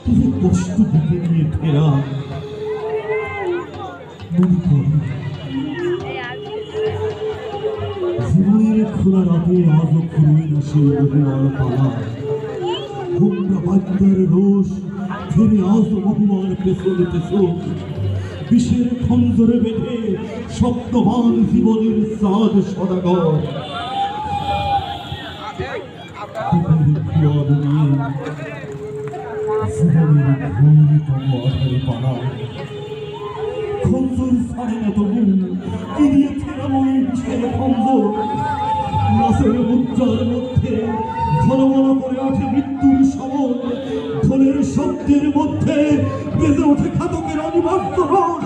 তুমি কষ্ট থেকে নিয়ে ফেরা জীবনের খোলা রাতে আজও খুঁড়ে না সে বহুমার পালা হোমরা বাদ্যার রোষ ফিরে আজও বহুমার পেছনে পেছন বিষের খঞ্জরে বেঁধে স্বপ্নবান জীবনের সাদ সদাগর জীবনের ঘোরতম আধারে পাড়া খঞ্জর ছাড়ে না তবু কি দিয়ে ফেরাময় বিষের খঞ্জর নাচের মুদ্রার মধ্যে ঝলমল করে ওঠে মৃত্যুর শবন ঢোলের শব্দের মধ্যে বেজে ওঠে ঘাতকের অনিবার্য রোল